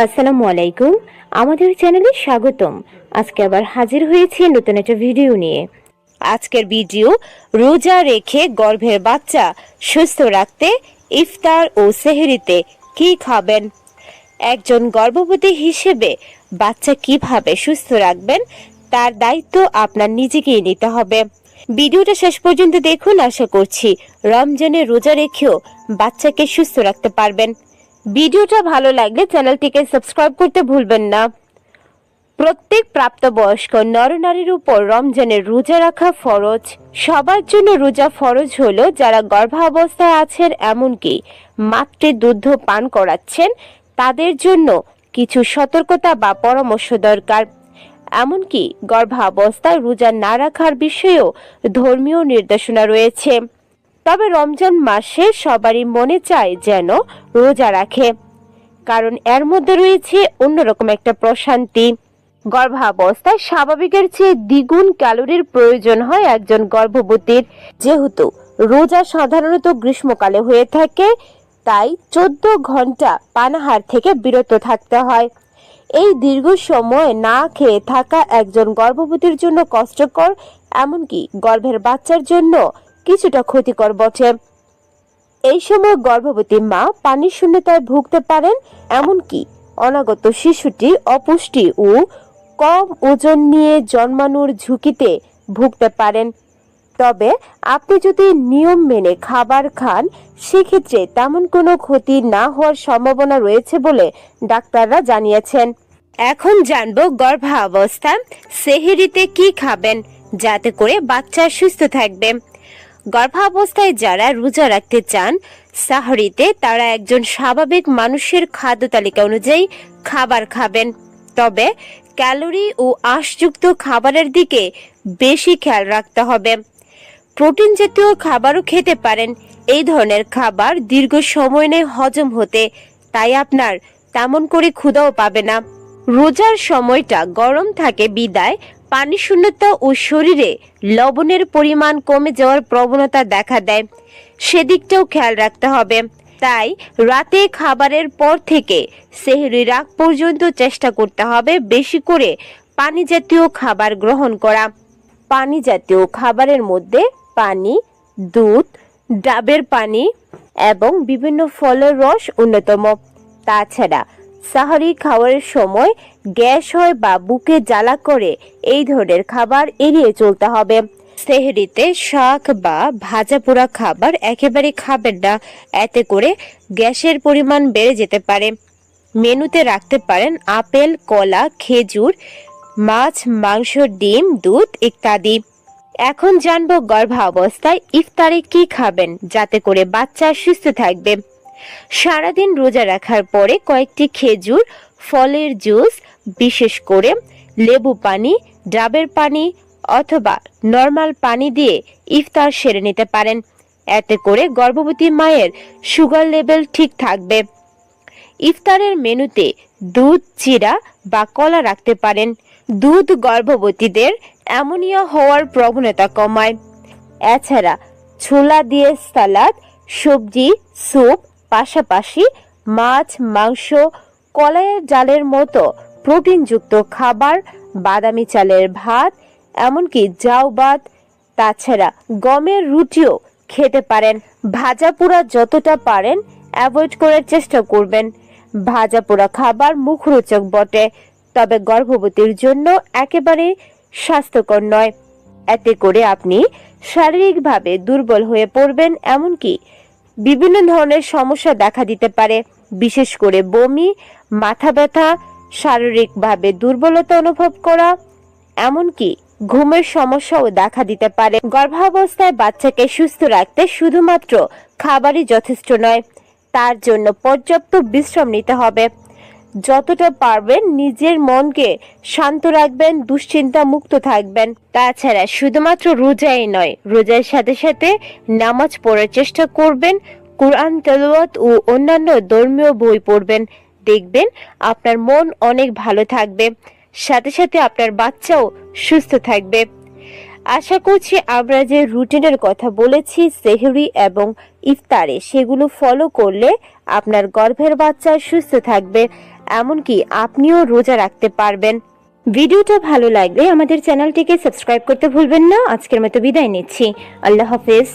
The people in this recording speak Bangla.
আসসালামু আলাইকুম। আমাদের চ্যানেলে স্বাগতম। আজকে আবার হাজির হয়েছি নতুন একটা ভিডিও নিয়ে। আজকের ভিডিও রোজা রেখে গর্ভের বাচ্চা সুস্থ রাখতে ইফতার ও সেহরিতে কি খাবেন। একজন গর্ভবতী হিসেবে বাচ্চা কিভাবে সুস্থ রাখবেন তার দায়িত্ব আপনার নিজেকেই নিতে হবে। ভিডিওটা শেষ পর্যন্ত দেখুন, আশা করছি রমজানে রোজা রেখেও বাচ্চাকে সুস্থ রাখতে পারবেন। ভিডিওটা ভালো লাগলে চ্যানেলটিকে সাবস্ক্রাইব করতে ভুলবেন না। প্রত্যেক প্রাপ্তবয়স্ক নরনারীর উপর রমজানের রোজা রাখা ফরজ। সবার জন্য রোজা ফরজ হলো যারা গর্ভাবস্থায় আছেন, এমনকি মাতৃদুগ্ধ পান করাচ্ছেন তাদের জন্য কিছু সতর্কতা বা পরামর্শ দরকার। এমনকি গর্ভাবস্থায় রোজা না রাখার বিষয়েও ধর্মীয় নির্দেশনা রয়েছে। তবে রমজান মাসে সবারই মনে চায় যেন রোজা রাখে, কারণ এর মধ্যে রয়েছে অন্যরকম একটা প্রশান্তি। গর্ভাবস্থায় স্বাভাবিকের চেয়ে দ্বিগুণ ক্যালোরির প্রয়োজন হয় একজন গর্ভবতীর। যেহেতু রোজা সাধারণত গ্রীষ্মকালে হয়ে থাকে, তাই 14 ঘন্টা পানাহার থেকে বিরত থাকতে হয়। এই দীর্ঘ সময় না খেয়ে থাকা একজন গর্ভবতীর জন্য কষ্টকর, এমনকি গর্ভের বাচ্চার জন্য কিছুটা ক্ষতিকর বটে। এই সময় গর্ভবতী মা পানির শূন্যতায় ভুগতে পারেন, এমনকি অনাগত শিশুটি অপুষ্টি ও কম ওজন নিয়ে জন্মানোর ঝুঁকিতে ভুগতে পারেন। তবে আপনি যদি নিয়ম মেনে খাবার খান, সেক্ষেত্রে তেমন কোনো ক্ষতি না হওয়ার সম্ভাবনা রয়েছে বলে ডাক্তাররা জানিয়েছেন। এখন জানবো গর্ভাবস্থা সেহরিতে কি খাবেন যাতে করে বাচ্চা সুস্থ থাকবে। গর্ভাবস্থায় যারা রোজা রাখতে চান, সাহরিতে তারা একজন স্বাভাবিক মানুষের খাদ্য তালিকা অনুযায়ী খাবার খাবেন। তবে ক্যালোরি ও আঁশযুক্ত খাবারের দিকে বেশি খেয়াল রাখতে হবে। প্রোটিন জাতীয় খাবারও খেতে পারেন। এই ধরনের খাবার দীর্ঘ সময় নেয় হজম হতে, তাই আপনার তেমন করে ক্ষুধাও পাবে না। রোজার সময়টা গরম থাকে বিদায় পানি শূন্যতা ও শরীরে লবণের পরিমাণ কমে যাওয়ার প্রবণতা দেখা দেয়, সেদিকটাও খেয়াল রাখতে হবে। তাই রাতে খাবারের পর থেকে সেহরির আগ পর্যন্ত চেষ্টা করতে হবে বেশি করে পানি জাতীয় খাবার গ্রহণ করা। পানি জাতীয় খাবারের মধ্যে পানি, দুধ, ডাবের পানি এবং বিভিন্ন ফলের রস অন্যতম। তাছাড়া সাহরি খাওয়ার সময় গ্যাস হয় বা বুকে জ্বালা করে, এই ধরনের খাবার এড়িয়ে চলতে হবে। সেহরিতে শাক বা ভাজা পোড়া খাবার একেবারে খাবেন না, এতে করে গ্যাসের পরিমাণ বেড়ে যেতে পারে। মেনুতে রাখতে পারেন আপেল, কলা, খেজুর, মাছ, মাংস, ডিম, দুধ ইত্যাদি। এখন জানবো গর্ভাবস্থায় ইফতারে কি খাবেন যাতে করে বাচ্চা সুস্থ থাকবে। সারাদিন রোজা রাখার পরে কয়েকটি খেজুর, ফলের জুস, বিশেষ করে লেবু পানি, ডাবের পানি অথবা নরমাল পানি দিয়ে ইফতার সেরে নিতে পারেন। এতে করে গর্ভবতী মায়ের সুগার লেভেল ঠিক থাকবে। ইফতারের মেনুতে দুধ, চিড়া বা কলা রাখতে পারেন। দুধ গর্ভবতীদের অ্যামোনিয়া হওয়ার প্রবণতা কমায়। এছাড়া ছোলা দিয়ে সালাদ, সবজি, স্যুপ, পাশাপাশি মাছ, মাংস, কলাইয়ের ডালের মতো প্রোটিনযুক্ত খাবার, বাদামি চালের ভাত, এমনকি জাউ ভাত, তাছাড়া গমের রুটিও খেতে পারেন। ভাজা পোড়া যতটা পারেন অ্যাভয়েড করার চেষ্টা করবেন। ভাজা পোড়া খাবার মুখরোচক বটে, তবে গর্ভবতীর জন্য একেবারে স্বাস্থ্যকর নয়। এতে করে আপনি শারীরিকভাবে দুর্বল হয়ে পড়বেন, এমনকি বিভিন্ন ধরনের সমস্যা দেখা দিতে পারে, বিশেষ করে বমি, মাথা ব্যথা, শারীরিকভাবে দুর্বলতা অনুভব করা, এমনকি ঘুমের সমস্যাও দেখা দিতে পারে। গর্ভাবস্থায় বাচ্চাকে সুস্থ রাখতে শুধুমাত্র খাবারই যথেষ্ট নয়, তার জন্য পর্যাপ্ত বিশ্রাম নিতে হবে। যতটা পারবেন নিজের মনকে শান্ত রাখবেন, দুশ্চিন্তা মুক্ত থাকবেন। তাছাড়া শুধুমাত্র রোজাই নয়, রোজার সাথে সাথে নামাজ পড়ার চেষ্টা করবেন, কোরআন তেলাওয়াত ও অন্যান্য ধর্মীয় বই পড়বেন। দেখবেন আপনার মন অনেক ভালো থাকবে, সাথে সাথে আপনার বাচ্চাও সুস্থ থাকবে। আশা করছি আমরা যে রুটিনের কথা বলেছি সেহরি এবং ইফতারে, সেগুলো ফলো করলে আপনার গর্ভের বাচ্চা সুস্থ থাকবে এমনকি আপনিও রোজা রাখতে পারবেন। ভিডিওটা ভালো লাগলে আমাদের চ্যানেলটিকে সাবস্ক্রাইব করতে ভুলবেন না। আজকের মতো বিদায় নিচ্ছি। আল্লাহ হাফেজ।